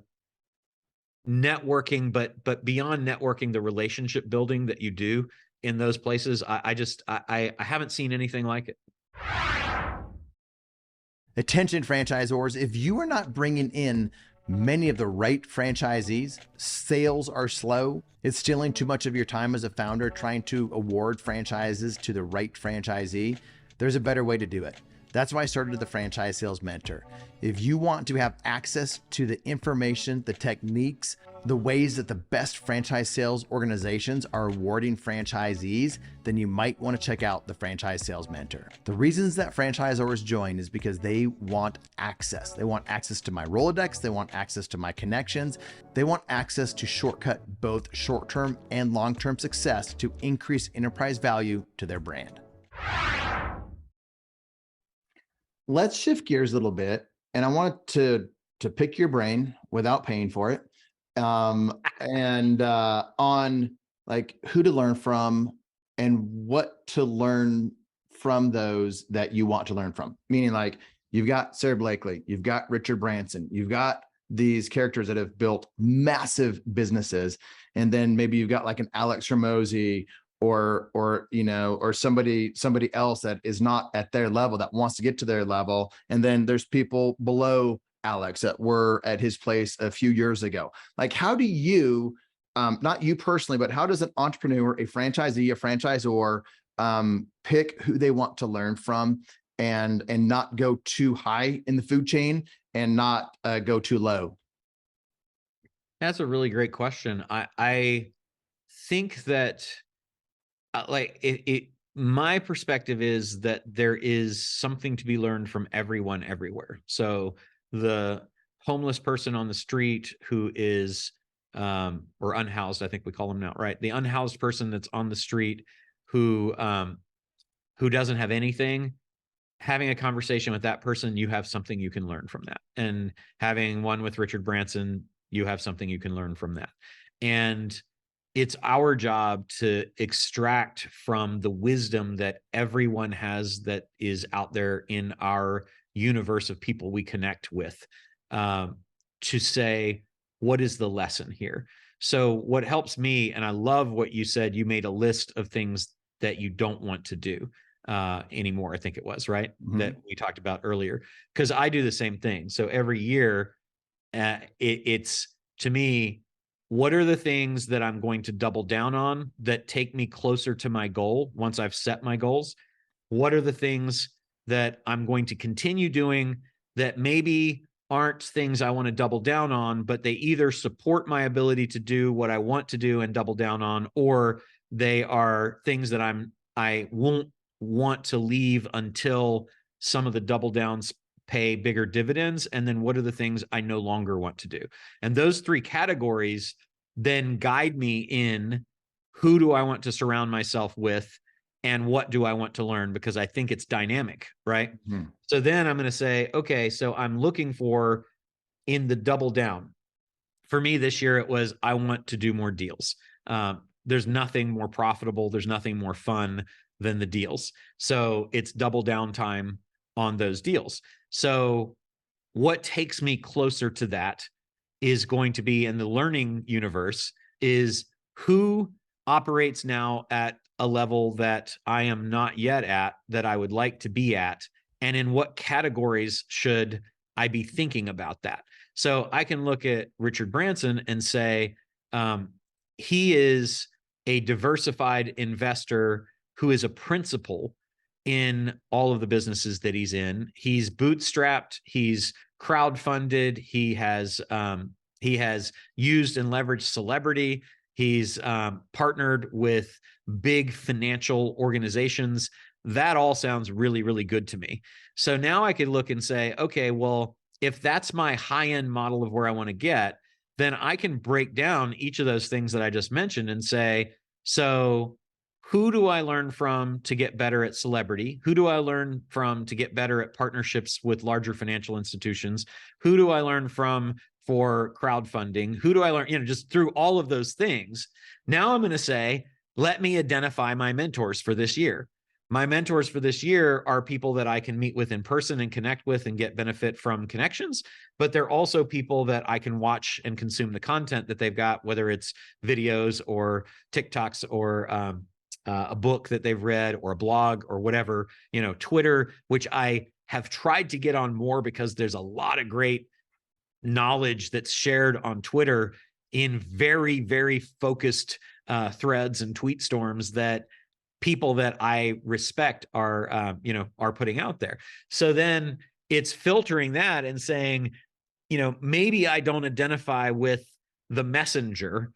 networking, but beyond networking, the relationship building that you do in those places, I haven't seen anything like it. Attention franchisors, if you are not bringing in many of the right franchisees, sales are slow. It's stealing too much of your time as a founder trying to award franchises to the right franchisee. There's a better way to do it. That's why I started the Franchise Sales Mentor. If you want to have access to the information, the techniques, the ways that the best franchise sales organizations are awarding franchisees, then you might want to check out the Franchise Sales Mentor. The reasons that franchisors join is because they want access. They want access to my Rolodex. They want access to my connections. They want access to shortcut both short-term and long-term success to increase enterprise value to their brand. Let's shift gears a little bit, and I want to pick your brain without paying for it, on like who to learn from and what to learn from those that you want to learn from. Meaning, like, you've got Sarah Blakely, you've got Richard Branson, you've got these characters that have built massive businesses, and then maybe you've got like an Alex Ramosi or you know, or somebody else that is not at their level that wants to get to their level. And then there's people below Alex that were at his place a few years ago. Like, how do you, not you personally, but how does an entrepreneur, a franchisee, a franchisor, pick who they want to learn from and not go too high in the food chain and not go too low? That's a really great question. I think that my perspective is that there is something to be learned from everyone everywhere. So the homeless person on the street who is, or unhoused, I think we call them now, right? The unhoused person that's on the street who doesn't have anything, having a conversation with that person, you have something you can learn from that. And having one with Richard Branson, you have something you can learn from that. And it's our job to extract from the wisdom that everyone has that is out there in our universe of people we connect with, to say, what is the lesson here? So what helps me, and I love what you said, you made a list of things that you don't want to do anymore, I think it was, right? Mm-hmm. That we talked about earlier, because I do the same thing. So every year, it's, to me, what are the things that I'm going to double down on that take me closer to my goal once I've set my goals? What are the things that I'm going to continue doing that maybe aren't things I want to double down on, but they either support my ability to do what I want to do and double down on, or they are things that I won't want to leave until some of the double downs pay bigger dividends? And then what are the things I no longer want to do? And those three categories then guide me in who do I want to surround myself with and what do I want to learn, because I think it's dynamic, right? Mm-hmm. So then I'm going to say, okay, so I'm looking for, in the double down, for me this year, it was, I want to do more deals. There's nothing more profitable. There's nothing more fun than the deals. So it's double down time on those deals. So what takes me closer to that is going to be, in the learning universe, is who operates now at a level that I am not yet at, that I would like to be at, and in what categories should I be thinking about that. So I can look at Richard Branson and say, he is a diversified investor who is a principal in all of the businesses that he's in. He's bootstrapped, he's crowdfunded, he has used and leveraged celebrity, he's partnered with big financial organizations. That all sounds really, really good to me. So now I could look and say, okay, well, if that's my high-end model of where I want to get, then I can break down each of those things that I just mentioned and say, so who do I learn from to get better at celebrity? Who do I learn from to get better at partnerships with larger financial institutions? Who do I learn from for crowdfunding? Who do I learn? Just through all of those things. Now I'm going to say, let me identify my mentors for this year. My mentors for this year are people that I can meet with in person and connect with and get benefit from connections, but they're also people that I can watch and consume the content that they've got, whether it's videos or TikToks or a book that they've read or a blog or whatever, Twitter, which I have tried to get on more because there's a lot of great knowledge that's shared on Twitter in very, very focused threads and tweet storms that people that I respect are putting out there. So then it's filtering that and saying, maybe I don't identify with the messenger,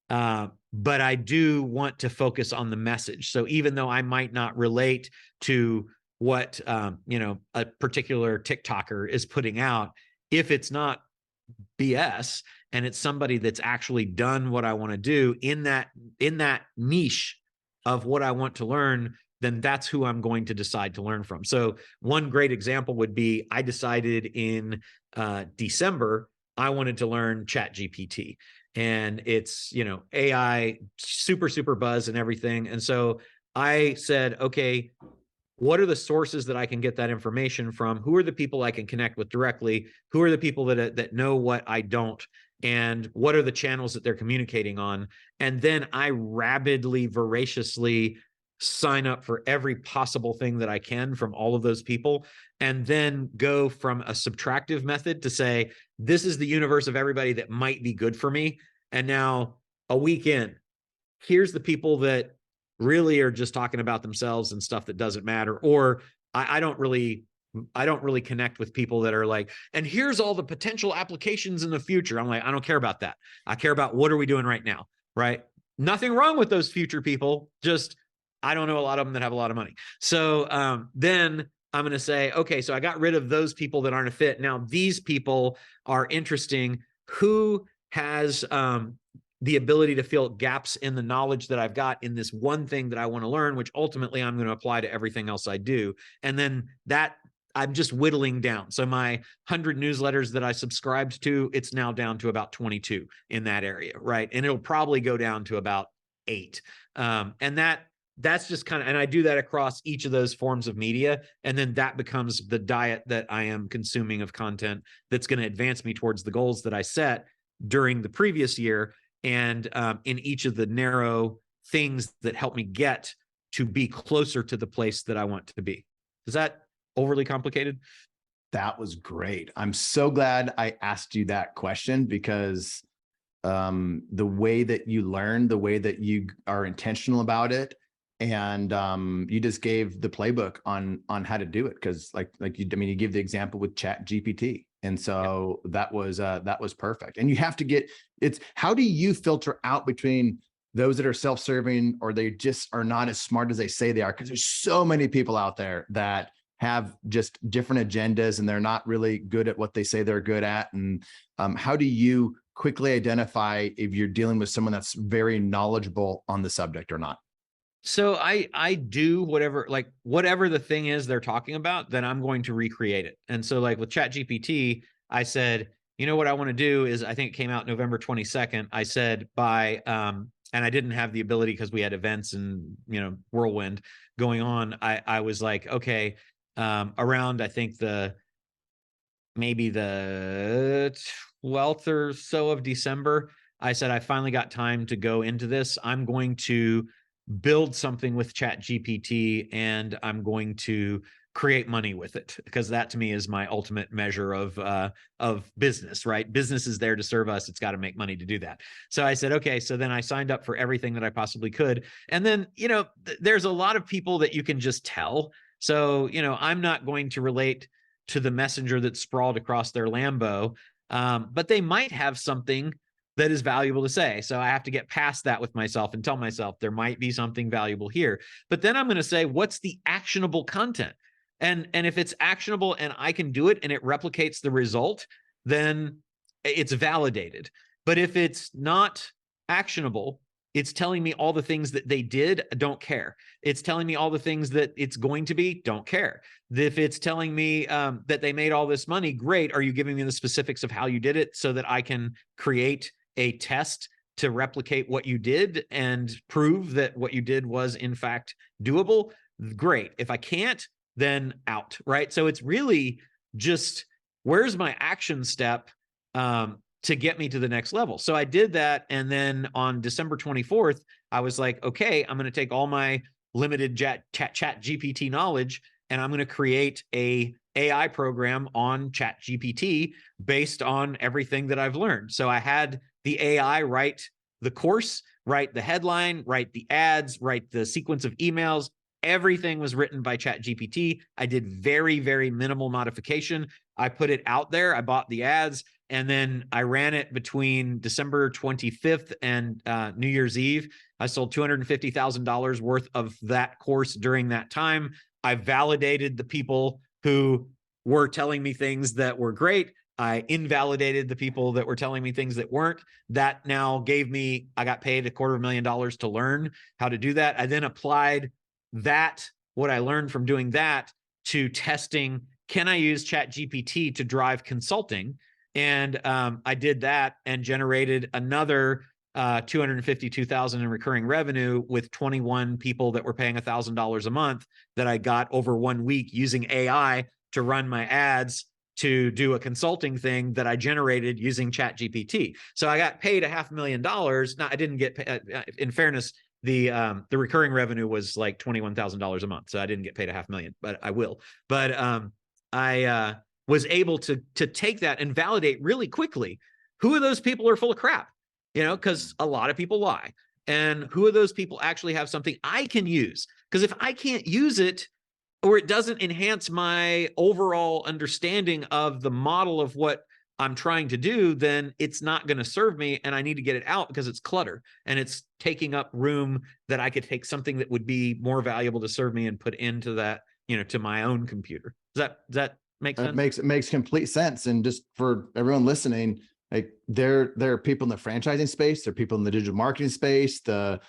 but I do want to focus on the message. So even though I might not relate to what, a particular TikToker is putting out, if it's not BS and it's somebody that's actually done what I want to do in that niche of what I want to learn, then that's who I'm going to decide to learn from. So one great example would be, I decided in December, I wanted to learn ChatGPT, and it's, AI, super, super buzz and everything. And so I said, okay, what are the sources that I can get that information from? Who are the people I can connect with directly? Who are the people that know what I don't? And what are the channels that they're communicating on? And then I rabidly, voraciously sign up for every possible thing that I can from all of those people, and then go from a subtractive method to say, this is the universe of everybody that might be good for me. And now a week in, here's the people that really are just talking about themselves and stuff that doesn't matter. Or I don't really connect with people that are like, and here's all the potential applications in the future. I'm like, I don't care about that. I care about what are we doing right now, right? Nothing wrong with those future people. Just, I don't know a lot of them that have a lot of money. So then I'm going to say, okay, so I got rid of those people that aren't a fit. Now these people are interesting. Who has the ability to fill gaps in the knowledge that I've got in this one thing that I want to learn, which ultimately I'm going to apply to everything else I do. And then that I'm just whittling down. So my 100 newsletters that I subscribed to, it's now down to about 22 in that area, right? And it'll probably go down to about 8. And that's just kind of, and I do that across each of those forms of media. And then that becomes the diet that I am consuming of content that's going to advance me towards the goals that I set during the previous year. And in each of the narrow things that help me get to be closer to the place that I want to be. Is that overly complicated? That was great. I'm so glad I asked you that question, because the way that you learn, the way that you are intentional about it, and you just gave the playbook on how to do it. Because you give the example with ChatGPT, and so that was perfect. And you have to get how do you filter out between those that are self-serving or they just are not as smart as they say they are? Because there's so many people out there that have just different agendas and they're not really good at what they say they're good at. And how do you quickly identify if you're dealing with someone that's very knowledgeable on the subject or not? So I do whatever the thing is they're talking about, then I'm going to recreate it. And so with ChatGPT, I said, you know what I want to do is, I think it came out November 22nd. I said and I didn't have the ability because we had events and, whirlwind going on. I was like, okay, around, I think maybe the 12th or so of December, I said, I finally got time to go into this. I'm going to build something with ChatGPT and I'm going to create money with it, because that to me is my ultimate measure of business, right? Business is there to serve us. It's got to make money to do that. So I said, okay, so then I signed up for everything that I possibly could. And then, there's a lot of people that you can just tell. So, I'm not going to relate to the messenger that's sprawled across their Lambo, but they might have something that is valuable to say. So I have to get past that with myself and tell myself there might be something valuable here. But then I'm going to say, what's the actionable content? And if it's actionable and I can do it and it replicates the result, then it's validated. But if it's not actionable it's telling me all the things that they did, don't care. It's telling me all the things that it's going to be, don't care. If it's telling me that they made all this money, great. Are you giving me the specifics of how you did it so that I can create a test to replicate what you did and prove that what you did was in fact doable? Great. If I can't, then out, right? So it's really just, where's my action step to get me to the next level? So I did that. And then on December 24th, I was like, okay, I'm going to take all my limited chat GPT knowledge, and I'm going to create a AI program on chat GPT based on everything that I've learned. So I had the AI write the course, write the headline, write the ads, write the sequence of emails. Everything was written by chat GPT. I did very, very minimal modification. I put it out there. I bought the ads, and then I ran it between December 25th and New Year's Eve. I sold $250,000 worth of that course during that time. I validated the people who were telling me things that were great. I invalidated the people that were telling me things that weren't. That now gave me, I got paid $250,000 to learn how to do that. I then applied that, what I learned from doing that, to testing, can I use chat GPT to drive consulting? And I did that and generated another $252,000 in recurring revenue with 21 people that were paying $1,000 a month that I got over 1 week using AI to run my ads to do a consulting thing that I generated using chat GPT. So I got paid $500,000. Now, I didn't get paid, in fairness, the recurring revenue was like $21,000 a month. So I didn't get paid $500,000, but I will. But I was able to take that and validate really quickly who of those people are full of crap, you know, because a lot of people lie. And who of those people actually have something I can use? Because if I can't use it, or it doesn't enhance my overall understanding of the model of what I'm trying to do, then it's not going to serve me, and I need to get it out because it's clutter and it's taking up room that I could take something that would be more valuable to serve me and put into that, you know, to my own computer. Does that make sense? It makes complete sense. And just for everyone listening, like there are people in the franchising space, there are people in the digital marketing space, the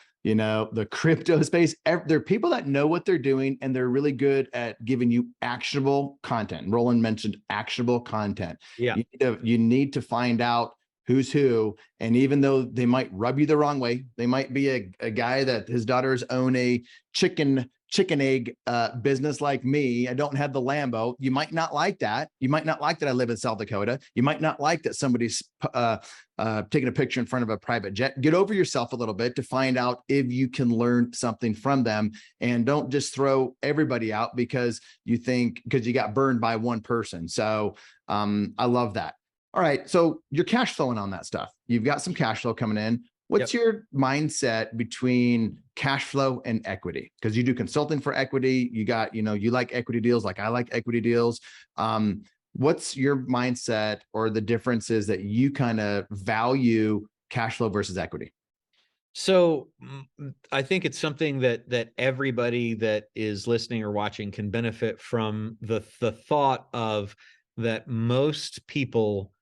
crypto space. There are people that know what they're doing, and they're really good at giving you actionable content. Roland mentioned actionable content. Yeah. You need to find out who's who. And even though they might rub you the wrong way, they might be a guy that his daughters own a chicken egg business like me. I don't have the Lambo. You might not like that. You might not like that I live in South Dakota. You might not like that somebody's taking a picture in front of a private jet. Get over yourself a little bit to find out if you can learn something from them, and don't just throw everybody out because you got burned by one person. So I love that. All right. So you're cash flowing on that stuff. You've got some cash flow coming in. What's your mindset between cash flow and equity? Because you do consulting for equity. You got, you like equity deals like I like equity deals. What's your mindset, or the differences that you kind of value cash flow versus equity? So I think it's something that everybody that is listening or watching can benefit from, the thought of that most people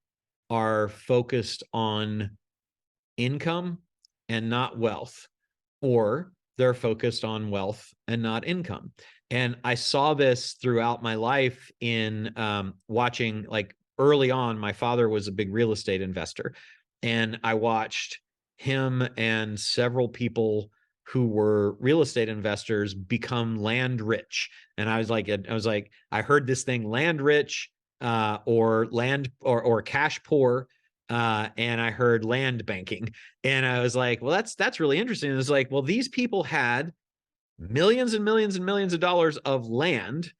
are focused on income and not wealth, or they're focused on wealth and not income. And I saw this throughout my life in watching, like early on, my father was a big real estate investor, and I watched him and several people who were real estate investors become land rich. And I was like, I heard this thing, land rich, or land or cash poor. And I heard land banking, and I was like, well, that's really interesting. It's like, well, these people had millions and millions and millions of dollars of land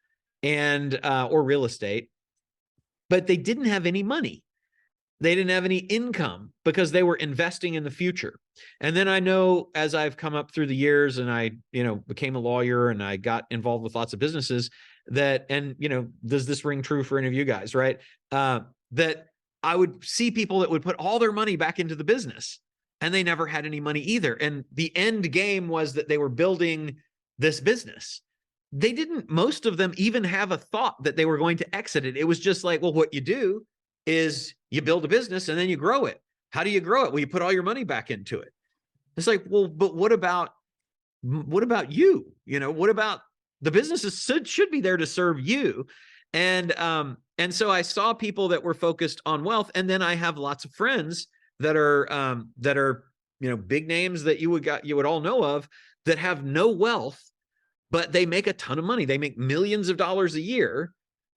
and or real estate, but they didn't have any money. They didn't have any income because they were investing in the future. And then I know, as I've come up through the years and I, became a lawyer and I got involved with lots of businesses, that, and, does this ring true for any of you guys, right? That I would see people that would put all their money back into the business, and they never had any money either. And the end game was that they were building this business. They didn't, most of them, even have a thought that they were going to exit it. It was just like, well, what you do is you build a business and then you grow it. How do you grow it? Well, you put all your money back into it. It's like, well, but what about you? What about the businesses should be there to serve you? And so I saw people that were focused on wealth. And then I have lots of friends that are, big names that you would all know of, that have no wealth, but they make a ton of money. They make millions of dollars a year,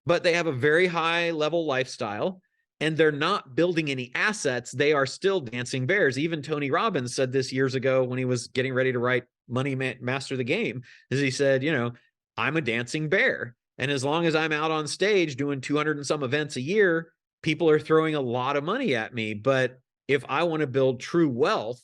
but they have a very high level lifestyle, and they're not building any assets. They are still dancing bears. Even Tony Robbins said this years ago when he was getting ready to write Money Master the Game, is he said, I'm a dancing bear. And as long as I'm out on stage doing 200 and some events a year, people are throwing a lot of money at me. But if I want to build true wealth,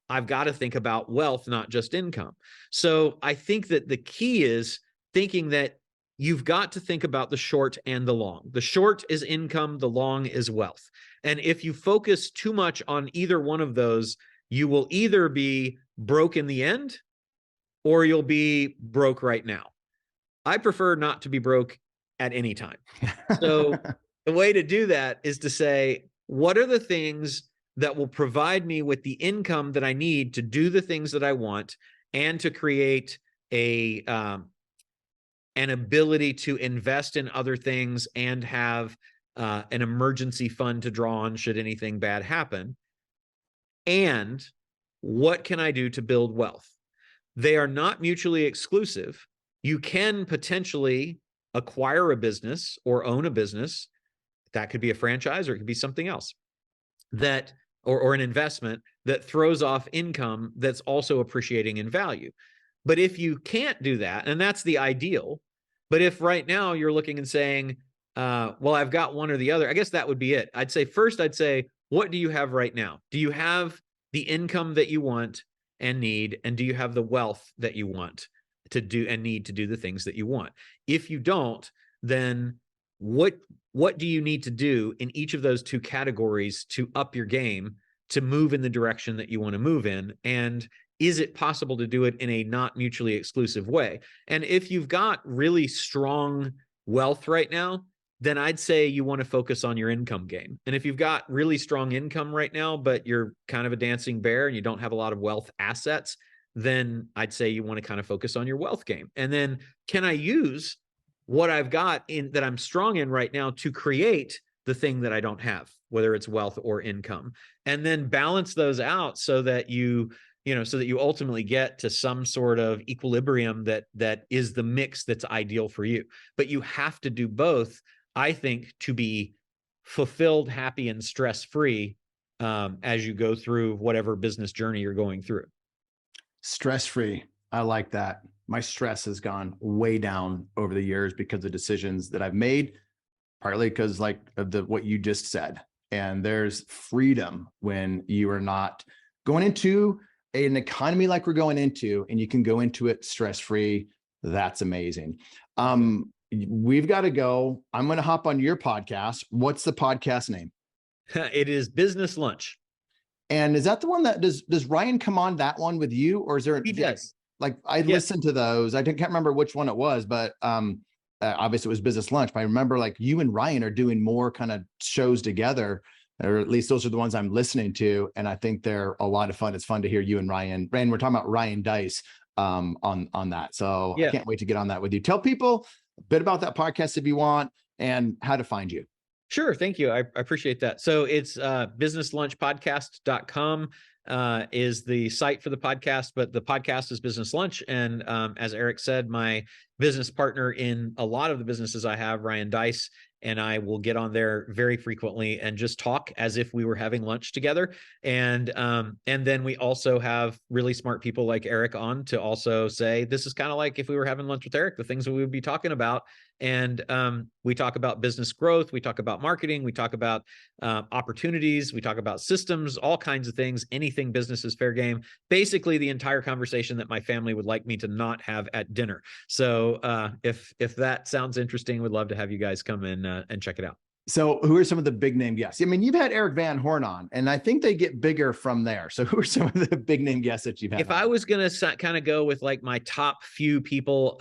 I've got to think about wealth, not just income. So I think that the key is thinking that you've got to think about the short and the long. The short is income, the long is wealth. And if you focus too much on either one of those, you will either be broke in the end, or you'll be broke right now. I prefer not to be broke at any time. So the way to do that is to say, what are the things that will provide me with the income that I need to do the things that I want, and to create an ability to invest in other things and have an emergency fund to draw on should anything bad happen? And what can I do to build wealth? They are not mutually exclusive. You can potentially acquire a business or own a business. That could be a franchise, or it could be something else, that or an investment that throws off income that's also appreciating in value. But if you can't do that, and that's the ideal, but if right now you're looking and saying, well, I've got one or the other, I guess that would be it. I'd say, what do you have right now? Do you have the income that you want and need? And do you have the wealth that you want to do and need to do the things that you want? If you don't, then what do you need to do in each of those two categories to up your game, to move in the direction that you want to move in? And is it possible to do it in a not mutually exclusive way? And if you've got really strong wealth right now, then I'd say you want to focus on your income game. And if you've got really strong income right now, but you're kind of a dancing bear and you don't have a lot of wealth assets, then I'd say you want to kind of focus on your wealth game. And then, can I use what I've got in that I'm strong in right now to create the thing that I don't have, whether it's wealth or income? And then balance those out so that you ultimately get to some sort of equilibrium that is the mix that's ideal for you. But you have to do both, I think, to be fulfilled, happy, and stress-free as you go through whatever business journey you're going through. Stress-free. I like that. My stress has gone way down over the years because of decisions that I've made, partly because of what you just said. And there's freedom when you are not going into an economy like we're going into, and you can go into it stress-free. That's amazing. We've got to go. I'm going to hop on your podcast. What's the podcast name? It is Business Lunch. And is that the one that does Ryan come on that one with you, or is there? He does. I listened to those. I can't remember which one it was, but obviously it was Business Lunch. But I remember you and Ryan are doing more kind of shows together, or at least those are the ones I'm listening to. And I think they're a lot of fun. It's fun to hear you and Ryan. We're talking about Ryan Dice on that. So yeah. I can't wait to get on that with you. Tell people a bit about that podcast if you want, and how to find you. Sure. Thank you. I appreciate that. So it's businesslunchpodcast.com is the site for the podcast, but the podcast is Business Lunch. And as Erik said, my business partner in a lot of the businesses I have, Ryan Dice, and I will get on there very frequently and just talk as if we were having lunch together. And then we also have really smart people like Erik on to also say, this is kind of like if we were having lunch with Erik, the things that we would be talking about. And we talk about business growth. We talk about marketing. We talk about opportunities. We talk about systems, all kinds of things, anything business is fair game. Basically the entire conversation that my family would like me to not have at dinner. So if that sounds interesting, we'd love to have you guys come in and check it out. So who are some of the big name guests? I mean, you've had Erik Van Horn on, and I think they get bigger from there. So who are some of the big name guests that you've had? If I was going to kind of go with my top few people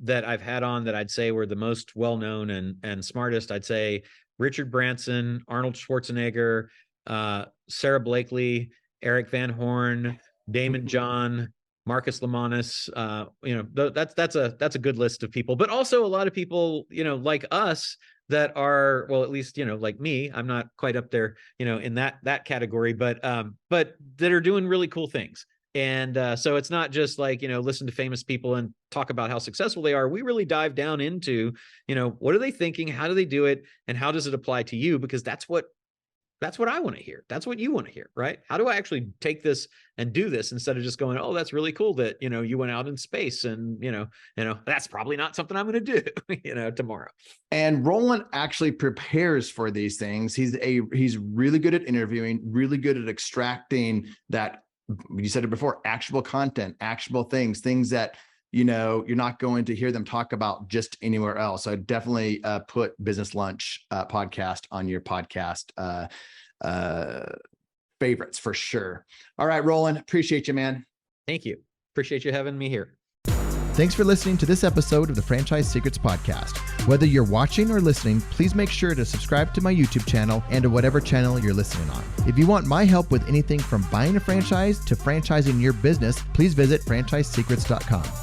that I've had on that I'd say were the most well-known and smartest, I'd say Richard Branson, Arnold Schwarzenegger, Sarah Blakely, Erik Van Horn, Damon John, Marcus Lemonis, that's a good list of people, but also a lot of people, like us that are, well, at least, like me, I'm not quite up there, in that category, but that are doing really cool things. And so it's not just like, listen to famous people and talk about how successful they are. We really dive down into, what are they thinking? How do they do it? And how does it apply to you? Because that's what I want to hear. That's what you want to hear, right? How do I actually take this and do this instead of just going, oh, that's really cool that, you went out in space and, that's probably not something I'm going to do, tomorrow. And Roland actually prepares for these things. He's really good at interviewing, really good at extracting that, you said it before, actionable content, actionable things that, you're not going to hear them talk about just anywhere else. So I definitely put Business Lunch podcast on your podcast favorites for sure. All right, Roland, appreciate you, man. Thank you. Appreciate you having me here. Thanks for listening to this episode of the Franchise Secrets Podcast. Whether you're watching or listening, please make sure to subscribe to my YouTube channel and to whatever channel you're listening on. If you want my help with anything from buying a franchise to franchising your business, please visit franchisesecrets.com.